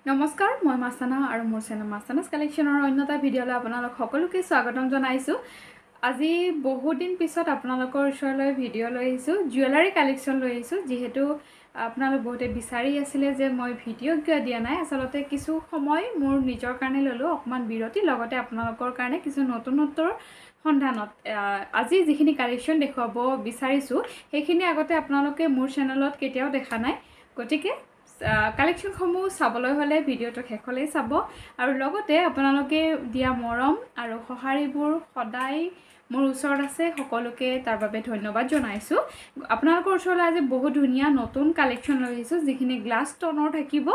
নমস্কাৰ মই মাস্তানা আৰু মোৰ চেনেল মাস্তানাস কালেকশ্যনৰ অন্যটা ভিডিঅ'লৈ আপোনালোক সকলোকে স্বাগতম জনাইছো। আজি বহুত দিন পিছত আপোনালোকৰ ওচৰলৈ ভিডিঅ' লৈ আহিছো, জুৱেলাৰী কালেকশ্যন লৈ আহিছো। যেহেতু আপোনালোক বহুতে বিচাৰি আছিলে যে মই ভিডিঅ' কিয় দিয়া নাই, আচলতে কিছু সময় মোৰ নিজৰ কাৰণে ললো, অকমান বিৰতি, লগতে আপোনালোকৰ কাৰণে কিছু নতুনত্বৰ সন্ধানত আজি যিখিনি কালেকশ্যন দেখুৱাব বিচাৰিছো সেইখিনি আগতে আপোনালোকে মোৰ চেনেলত কেতিয়াও দেখা নাই। গতিকে কালেকশ্যন সমূহ চাবলৈ হলে ভিডিঅ'টো শেষলৈ চাব আৰু লগতে আপোনালোকে দিয়া মৰম আৰু সঁহাৰিবোৰ সদায় মোৰ ওচৰত আছে, সকলোকে তাৰ বাবে ধন্যবাদ জনাইছো। আপোনালোকৰ ওচৰলৈ আজি বহুত ধুনীয়া নতুন কালেকশ্যন লৈ আহিছো, যিখিনি গ্লাছ ষ্টনৰ থাকিব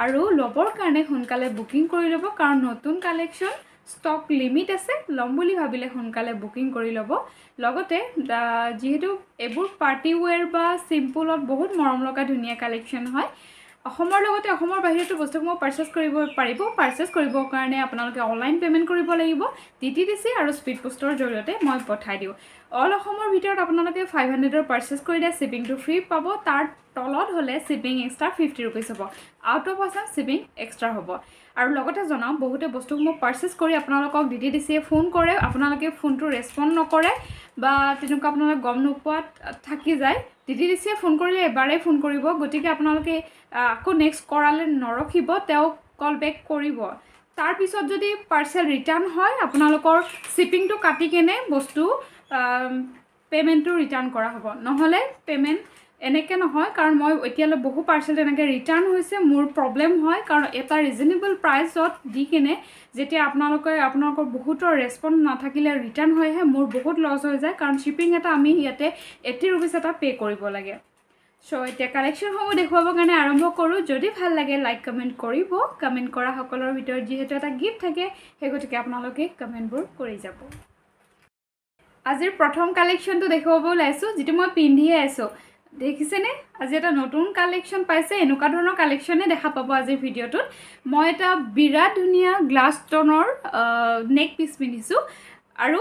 আৰু ল'বৰ কাৰণে সোনকালে বুকিং কৰি ল'ব, কাৰণ নতুন কালেকশ্যন ষ্টক লিমিট আছে। ল'ম বুলি ভাবিলে সোনকালে বুকিং কৰি ল'ব। লগতে যেহেতু এইবোৰ পাৰ্টি ওৱেৰ বা চিম্পলত বহুত মৰম লগা ধুনীয়া কালেকশ্যন হয়। অসমৰ লগতে অসমৰ বাহিৰতো বস্তুসমূহ পাৰ্চেছ কৰিব পাৰিব। পাৰ্চেছ কৰিবৰ কাৰণে আপোনালোকে অনলাইন পে'মেণ্ট কৰিব লাগিব। DTDC আৰু স্পীড পোষ্টৰ জৰিয়তে মই পঠাই দিওঁ। অল অসমৰ ভিতৰত আপোনালোকে 500ৰ পাৰ্চেছ কৰিলে শ্বিপিংটো ফ্ৰী পাব। তাৰ তলত হ'লে শ্বিপিং এক্সট্ৰা 50 ৰুপিজ হ'ব। Out of Assam shipping extra হ'ব। আৰু লগতে জনাওঁ, বহুতে বস্তুসমূহ পাৰ্চেছ কৰি আপোনালোকক DTDCয়ে ফোন কৰে, আপোনালোকে ফোনটো ৰেছপণ্ড নকৰে বা তেনেকুৱা আপোনালোকে গম নোপোৱাত থাকি যায়। DTDCয়ে ফোন কৰিলে এবাৰেই ফোন কৰিব, গতিকে আপোনালোকে আকৌ নেক্সট কৰালে নৰখিব, তেওঁক কল বেক কৰিব। তাৰপিছত যদি পাৰ্চেল ৰিটাৰ্ণ হয়, আপোনালোকৰ শ্বিপিংটো কাটি কেনে বস্তু পে'মেণ্টটো ৰিটাৰ্ণ কৰা হ'ব। নহ'লে পে'মেণ্ট এনেকৈ নহয়, কাৰণ মই এতিয়ালৈ বহু পাৰ্চেল তেনেকৈ ৰিটাৰ্ণ হৈছে। মোৰ প্ৰব্লেম হয়, কাৰণ এটা ৰিজনেবল প্ৰাইচত দি কেনে যেতিয়া আপোনালোকৰ বহুতৰ ৰেছপন্স নাথাকিলে ৰিটাৰ্ণ হয়হে, মোৰ বহুত লছ হৈ যায়, কাৰণ শ্বিপিং এটা আমি ইয়াতে 80 ৰুপিজ এটা পে' কৰিব লাগে। চ' এতিয়া কালেকশ্যনসমূহ দেখুৱাবৰ কাৰণে আৰম্ভ কৰোঁ। যদি ভাল লাগে লাইক কমেণ্ট কৰিব। কমেণ্ট কৰা সকলৰ ভিতৰত যিহেতু এটা গিফ্ট থাকে, সেই গতিকে আপোনালোকে কমেণ্টবোৰ কৰি যাব। আজিৰ প্ৰথম কালেকশ্যনটো দেখুৱাব ওলাইছোঁ, যিটো মই পিন্ধিয়ে আছোঁ। দেখিছেনে? আজি এটা নতুন কালেকশ্যন পাইছে। এনেকুৱা ধৰণৰ কালেকশ্যনে দেখা পাব আজিৰ ভিডিঅ'টোত। মই এটা বিৰাট ধুনীয়া গ্লাছ ষ্টনৰ নেক পিচ পিন্ধিছোঁ আৰু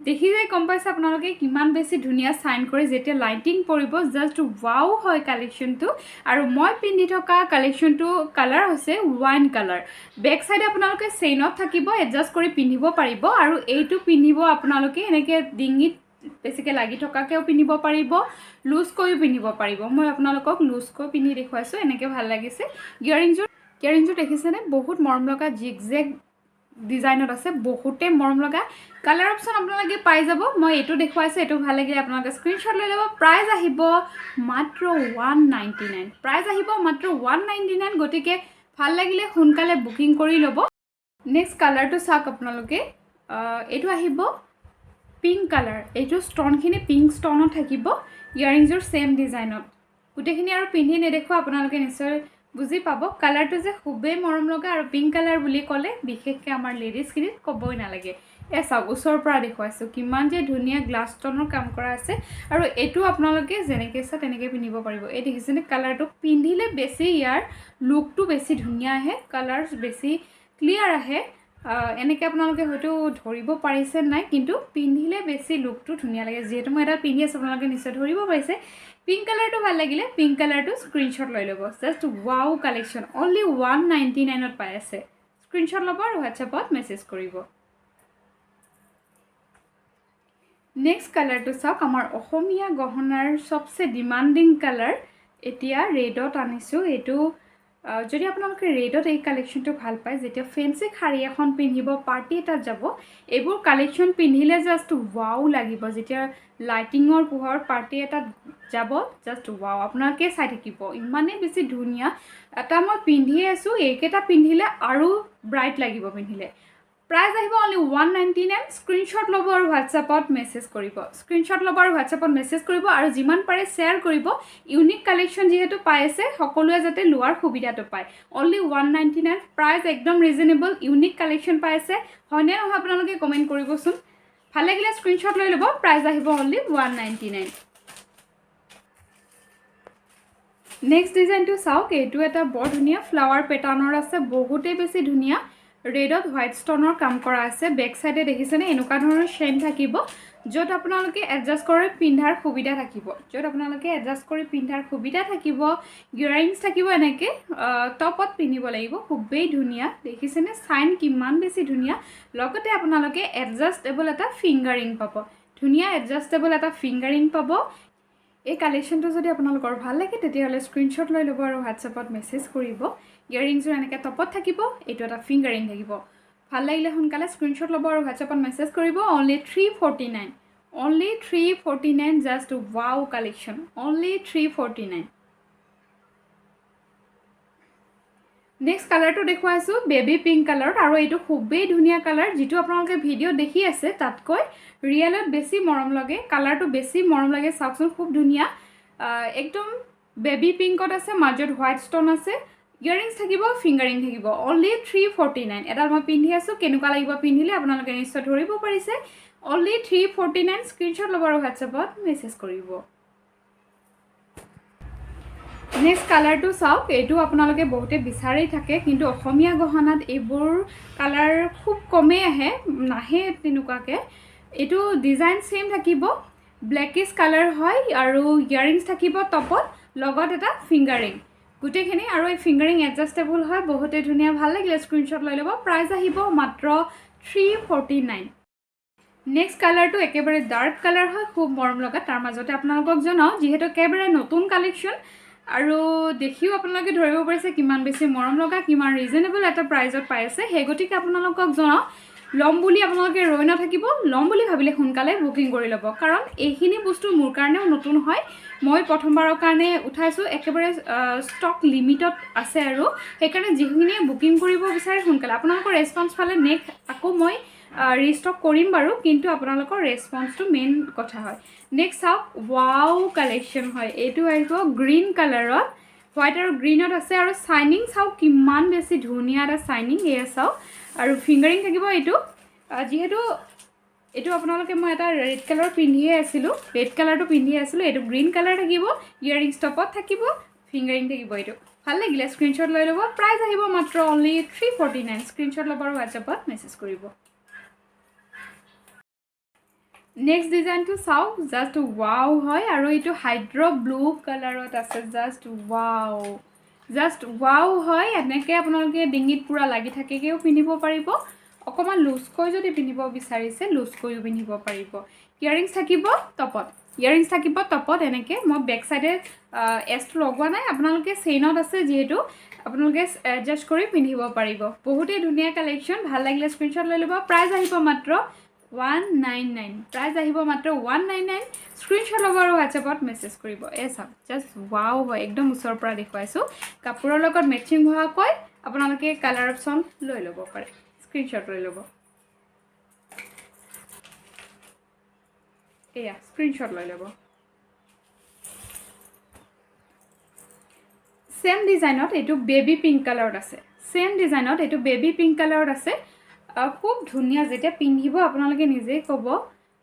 দেখি যাই গম পাইছে আপোনালোকে কিমান বেছি ধুনীয়া চাইন কৰি যেতিয়া লাইটিং পৰিব, জাষ্ট ৱাও হয় কালেকশ্যনটো। আৰু মই পিন্ধি থকা কালেকশ্যনটো কালাৰ হৈছে ৱাইন কালাৰ। বেক চাইডে আপোনালোকে চেইনত থাকিব, এডজাষ্ট কৰি পিন্ধিব পাৰিব। আৰু এইটো পিন্ধিব আপোনালোকে এনেকৈ ডিঙিত বেছিকৈ লাগি থকাকৈও পিন্ধিব পাৰিব, লুজকৈও পিন্ধিব পাৰিব। মই আপোনালোকক লুজকৈ পিন্ধি দেখুৱাইছোঁ, এনেকৈ ভাল লাগিছে। ইয়াৰিংযোৰ দেখিছেনে? বহুত মৰম লগা জিগজেগ ডিজাইনত আছে, বহুতে মৰম লগা। কালাৰ অপশ্যন আপোনালোকে পাই যাব। মই এইটো দেখুৱাইছোঁ, এইটো ভাল লাগিলে আপোনালোকে স্ক্ৰীনশ্বট লৈ ল'ব। প্ৰাইচ আহিব মাত্ৰ 199। প্ৰাইচ আহিব মাত্ৰ 199। গতিকে ভাল লাগিলে সোনকালে বুকিং কৰি ল'ব। নেক্সট কালাৰটো চাওক আপোনালোকে। এইটো আহিব পিংক কালাৰ। এইটো ষ্টনখিনি পিংক ষ্টনত থাকিব। ইয়াৰিংযোৰ ছেম ডিজাইনত। গোটেইখিনি আৰু পিন্ধি নেদেখুৱা, আপোনালোকে নিশ্চয় বুজি পাব। কালাৰটো যে খুবেই মৰম লগা, আৰু পিংক কালাৰ বুলি ক'লে বিশেষকৈ আমাৰ লেডিজখিনিত ক'বই নালাগে। চাওক, ওচৰৰ পৰা দেখুৱাইছোঁ কিমান যে ধুনীয়া গ্লাছ ষ্টনৰ কাম কৰা আছে। আৰু এইটো আপোনালোকে যেনেকৈ ইচ্ছা তেনেকৈ পিন্ধিব পাৰিব। এই দেখিছেনে? কালাৰটো পিন্ধিলে বেছি ইয়াৰ লুকটো বেছি ধুনীয়া আহে, কালাৰ বেছি ক্লিয়াৰ আহে। এনেকৈ আপোনালোকে হয়তো ধৰিব পাৰিছে নাই, কিন্তু পিন্ধিলে বেছি লুকটো ধুনীয়া লাগে। যিহেতু মই এটা পিন্ধি আছোঁ, আপোনালোকে নিশ্চয় ধৰিব পাৰিছে। পিংক কালাৰটো ভাল লাগিলে, পিংক কালাৰটো স্ক্ৰীনশ্বট লৈ ল'ব। Just wow collection. অনলি 199ত পাই আছে। স্ক্ৰীনশ্বট ল'ব আৰু হোৱাটছএপত মেছেজ কৰিব। নেক্সট কালাৰটো চাওক, আমাৰ অসমীয়া গহনাৰ চবচে ডিমাণ্ডিং কালাৰ। এতিয়া ৰেডত আনিছোঁ। এইটো যদি আপোনালোকে ৰেডত এই কালেকশ্যনটো ভাল পায়, যেতিয়া ফেঞ্চি শাৰী এখন পিন্ধিব, পাৰ্টি এটাত যাব, এইবোৰ কালেকশ্যন পিন্ধিলে জাষ্ট ৱাও লাগিব। যেতিয়া লাইটিঙৰ পোহৰত পাৰ্টি এটাত যাব, জাষ্ট ৱাও, আপোনালোকে চাই থাকিব, ইমানেই বেছি ধুনীয়া। এটা মই পিন্ধিয়ে আছোঁ, এইকেইটা পিন্ধিলে আৰু ব্ৰাইট লাগিব পিন্ধিলে। প্ৰাইচ আহিব অনলি 199। স্ক্ৰীনশ্বট ল'ব আৰু হোৱাটছএপত মেছেজ কৰিব। স্ক্ৰীনশ্বট ল'ব আৰু হোৱাটছএপত মেছেজ কৰিব, আৰু যিমান পাৰে শ্বেয়াৰ কৰিব। ইউনিক কালেকশ্যন যিহেতু পাই আছে, সকলোৱে যাতে লোৱাৰ সুবিধাটো পায়। অনলি 199। প্ৰাইচ একদম ৰিজনেবল। ইউনিক কালেকশ্যন পাই আছে, হয়নে নহয় আপোনালোকে কমেণ্ট কৰিবচোন। ভাল লাগিলে স্ক্ৰীনশ্বট লৈ ল'ব। প্ৰাইচ আহিব অনলি 199। নেক্সট ডিজাইনটো চাওক। এইটো এটা বৰ ধুনীয়া ফ্লাৱাৰ পেটাৰ্ণৰ আছে, বহুতেই বেছি ধুনীয়া। ৰেডত হোৱাইট ষ্টনৰ কাম কৰা আছে। বেক চাইডে দেখিছেনে? এনেকুৱা ধৰণৰ চেইন থাকিব। য'ত আপোনালোকে এডজাষ্ট কৰি পিন্ধাৰ সুবিধা থাকিব ইয়াৰিংছ থাকিব এনেকৈ টপত পিন্ধিব লাগিব খুবেই ধুনীয়া দেখিছেনে চাইন কিমান বেছি ধুনীয়া লগতে আপোনালোকে এডজাষ্টেবল এটা ফিংগাৰিং পাব ধুনীয়া এডজাষ্টেবল এটা ফিংগাৰিং পাব এই কালেকশ্যনটো যদি আপোনালোকৰ ভাল লাগে তেতিয়াহ'লে স্ক্ৰীনশ্বট লৈ ল'ব আৰু হোৱাটছএপত মেছেজ কৰিব ইয়াৰিংছৰ এনেকৈ টপত থাকিব এইটো এটা ফিংগাৰিং থাকিব ভাল লাগিলে সোনকালে স্ক্ৰীনশ্বট ল'ব আৰু হোৱাটছএপত মেছেজ কৰিব only 349 just wow collection only 349 next কালাৰটো দেখুৱাইছোঁ বেবী পিংক কালাৰত আৰু এইটো খুবেই ধুনীয়া কালাৰ যিটো আপোনালোকে ভিডিঅ' দেখি আছে তাতকৈ ৰিয়েলত বেছি মৰম লাগে কালাৰটো বেছি মৰম লাগে চাওকচোন খুব ধুনীয়া একদম বেবী পিংকত আছে মাজত হোৱাইট ষ্টন আছে ইয়াৰিংছ থাকিব ফিংগাৰিং থাকিব অনলি 349 এডাল মই পিন্ধি আছোঁ কেনেকুৱা লাগিব পিন্ধিলে আপোনালোকে নিশ্চয় ধৰিব পাৰিছে অনলি 349 স্ক্ৰীনশ্বট ল'ব আৰু হোৱাটছএপত মেছেজ কৰিব নেক্সট কালাৰটো চাওক এইটো আপোনালোকে বহুতে বিচাৰি থাকে কিন্তু অসমীয়া গহনাত এইবোৰ কালাৰ খুব কমেই আহে নাহে তেনেকুৱাকৈ এইটো ডিজাইন সেম থাকিব ব্লেকিছ কালাৰ হয় আৰু ইয়াৰিংছ থাকিব টপত লগত এটা ফিংগাৰিং গোটেইখিনি আৰু এই ফিংগাৰিং এডজাষ্টেবল হয় বহুতে ধুনীয়া ভাল লাগিলে স্ক্ৰীনশ্বট লৈ ল'ব প্ৰাইচ আহিব মাত্ৰ 349 নেক্সট কালাৰটো একেবাৰে ডাৰ্ক কালাৰ হয় খুব মৰম লগা তাৰ মাজতে আপোনালোকক জনাওঁ যিহেতু একেবাৰে নতুন কালেকশ্যন আৰু দেখিও আপোনালোকে ধৰিব পাৰিছে কিমান বেছি মৰম লগা কিমান ৰিজনেবল এটা প্ৰাইজত পাই আছে সেই গতিকে আপোনালোকক জনাওঁ ল'ম বুলি আপোনালোকে ৰৈ নাথাকিব ল'ম বুলি ভাবিলে সোনকালে বুকিং কৰি ল'ব কাৰণ এইখিনি বস্তু মোৰ কাৰণেও নতুন হয় মই প্ৰথমবাৰৰ কাৰণে উঠাইছোঁ একেবাৰে ষ্টক লিমিটত আছে আৰু সেইকাৰণে যিখিনিয়ে বুকিং কৰিব বিচাৰে সোনকালে আপোনালোকৰ ৰেছপন্স পালে নেক্সট আকৌ মই ৰিষ্টক কৰিম বাৰু কিন্তু আপোনালোকৰ ৰেছপন্সটো মেইন কথা হয় নেক্সট চাওক ৱাও কালেকশ্যন হয় এইটো আহিব গ্ৰীণ কালাৰত হোৱাইট আৰু গ্ৰীণত আছে আৰু চাইনিং চাওক কিমান বেছি ধুনীয়া এটা চাইনিং এয়া চাওক আৰু ফিংগাৰিং থাকিব এইটো যিহেতু এইটো আপোনালোকে মই এটা ৰেড কালাৰ পিন্ধিয়ে আছিলোঁ এইটো গ্ৰীণ কালাৰ থাকিব ইয়াৰিংছ টপত থাকিব ফিংগাৰিং থাকিব এইটো ভাল লাগিলে স্ক্ৰীনশ্বট লৈ ল'ব প্ৰাইচ আহিব মাত্ৰ অনলি 349 স্ক্ৰীনশ্বট ল'ব আৰু হোৱাটছএপত মেছেজ কৰিব নেক্সট ডিজাইনটো চাওক জাষ্ট ৱাও হয় আৰু এইটো হাইড্ৰ ব্লু কালাৰত আছে জাষ্ট ৱাও হয় এনেকৈ আপোনালোকে ডিঙিত পূৰা লাগি থাকেকৈও পিন্ধিব পাৰিব অকণমান লুজকৈ যদি পিন্ধিব বিচাৰিছে লুজকৈও পিন্ধিব পাৰিব ইয়াৰিংছ থাকিব টপত এনেকৈ মই বেক চাইডে এছটো লগোৱা নাই আপোনালোকে চেইনত আছে যিহেতু আপোনালোকে এডজাষ্ট কৰি পিন্ধিব পাৰিব বহুতেই ধুনীয়া কালেকশ্যন ভাল লাগিলে স্ক্ৰীনশ্বট লৈ ল'ব প্ৰাইচ আহিব মাত্ৰ 199 স্ক্ৰীনশ্বট ল'ব আৰু হোৱাটছএপত মেছেজ কৰিব চাওক জাষ্ট ৱাও হয় একদম ওচৰৰ পৰা দেখুৱাইছোঁ কাপোৰৰ লগত মেচিং হোৱাকৈ আপোনালোকে কালাৰ অপশ্যন লৈ ল'ব পাৰে স্ক্ৰীনশ্বট লৈ ল'ব স্ক্ৰীনশ্বট লৈ ল'ব ছেম ডিজাইনত এইটো বেবী পিংক কালাৰত আছে খুব ধুনীয়া যেতিয়া পিন্ধিব আপোনালোকে নিজেই ক'ব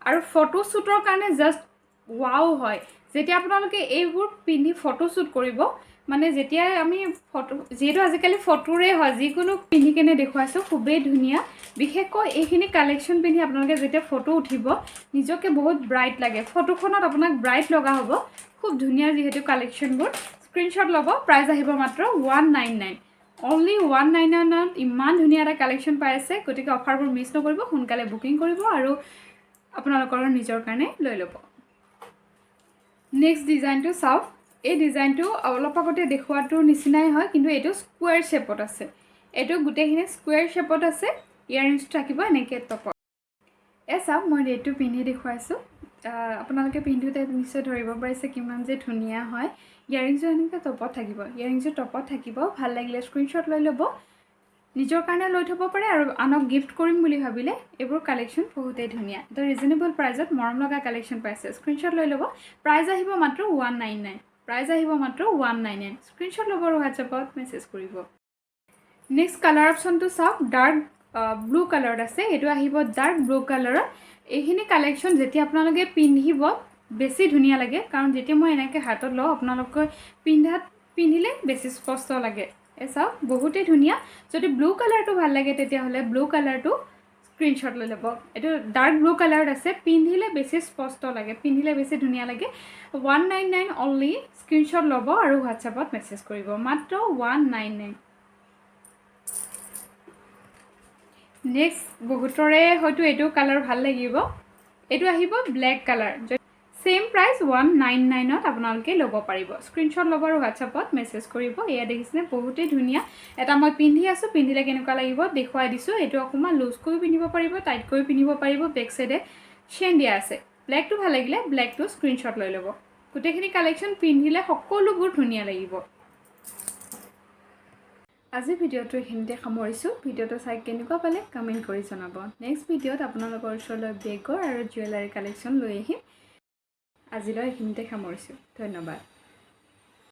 আৰু ফটোশ্বুটৰ কাৰণে জাষ্ট ৱাও হয় যেতিয়া আপোনালোকে এইবোৰ পিন্ধি ফটোশ্বুট কৰিব মানে যেতিয়া আমি যিহেতু আজিকালি ফটোৰে হয় যিকোনো পিন্ধি কেনে দেখুৱাইছোঁ খুবেই ধুনীয়া বিশেষকৈ এইখিনি কালেকশ্যন পিন্ধি আপোনালোকে যেতিয়া ফটো উঠিব নিজকে বহুত ব্ৰাইট লাগে ফটোখনত আপোনাক ব্ৰাইট লগা হ'ব খুব ধুনীয়া যিহেতু কালেকশ্যনবোৰ স্ক্ৰীনশ্বট ল'ব প্ৰাইচ আহিব মাত্ৰ 199 অনলি 199 ইমান ধুনীয়া এটা কালেকশ্যন পাই আছে গতিকে অফাৰবোৰ মিছ নকৰিব সোনকালে বুকিং কৰিব আৰু আপোনালোকৰ নিজৰ কাৰণে লৈ ল'ব নেক্সট ডিজাইনটো চাওক এই ডিজাইনটো অলপ আগতে দেখুৱাটোৰ নিচিনাই হয় কিন্তু এইটো স্কুৱেৰ শ্বেপত আছে এইটো গোটেইখিনি স্কুৱেৰ শ্বেপত আছে ইয়াৰিংছ থাকিব এনেকৈ টপত চাওক মই ৰেডটো পিন্ধি দেখুৱাইছোঁ আপোনালোকে পিন্ধোতে নিশ্চয় ধৰিব পাৰিছে কিমান যে ধুনীয়া হয় ইয়াৰিংছটো এনেকৈ টপত থাকিব ভাল লাগিলে স্ক্ৰীনশ্বট লৈ ল'ব নিজৰ কাৰণে লৈ থ'ব পাৰে আৰু আনক গিফ্ট কৰিম বুলি ভাবিলে এইবোৰ কালেকশ্যন বহুতেই ধুনীয়া এটা ৰিজনেবল প্ৰাইজত মৰম লগা কালেকশ্যন পাইছে স্ক্ৰীনশ্বট লৈ ল'ব প্ৰাইচ আহিব মাত্ৰ 199 স্ক্ৰীনশ্বট ল'ব আৰু হোৱাটছএপত মেছেজ কৰিব নেক্সট কালাৰ অপশ্যনটো চাওক ডাৰ্ক ব্লু কালাৰত আছে এইটো আহিব ডাৰ্ক ব্লু কালাৰত এইখিনি কালেকশ্যন যেতিয়া আপোনালোকে পিন্ধিব বেছি ধুনীয়া লাগে কাৰণ যেতিয়া মই এনেকৈ হাতত লওঁ আপোনালোকে পিন্ধিলে বেছি স্পষ্ট লাগে চাওক বহুতেই ধুনীয়া যদি ব্লু কালাৰটো ভাল লাগে তেতিয়াহ'লে ব্লু কালাৰটো স্ক্ৰীনশ্বট লৈ ল'ব এইটো ডাৰ্ক ব্লু কালাৰত আছে পিন্ধিলে বেছি স্পষ্ট লাগে পিন্ধিলে বেছি ধুনীয়া লাগে 199 অনলি স্ক্ৰীনশ্বট ল'ব আৰু হোৱাটছআপত মেছেজ কৰিব মাত্ৰ 199 নেক্সট বহুতৰে হয়তো এইটো কালাৰ ভাল লাগিব এইটো আহিব ব্লেক কালাৰ সেম প্ৰাইস 199 ত আপোনালোকে ল'ব পাৰিব স্ক্ৰীনশ্বট ল'ব আৰু হোৱাটছআপত মেছেজ কৰিব এয়া দেখিছেনে বহুতেই ধুনীয়া এটা মই পিন্ধি আছো পিন্ধিলে কেনেকুৱা লাগিব দেখুৱাই দিছো এইটো অকমান লুজ কৰি পিন্ধিব পাৰিব টাইট কৰি পিন্ধিব পাৰিব বেক সাইডে চেন দিয়া আছে ব্লেকটো ভাল লাগিলে ব্লেকটো স্ক্ৰীনশ্বট লৈ ল'ব গোটেইখিনি কালেকশ্যন পিন্ধিলে সকলোবোৰ ধুনীয়া লাগিব আজি ভিডিওটো এইখিনিতে সামৰিছোঁ ভিডিওটো চাই কেনেকুৱা পালে কমেণ্ট কৰি জনাব নেক্সট ভিডিওত আপোনালোকৰ ওচৰলৈ বেগৰ আৰু জুৱেলাৰী কালেকশ্যন লৈ আহিম আজিলৈ এইখিনিতে সামৰিছোঁ ধন্যবাদ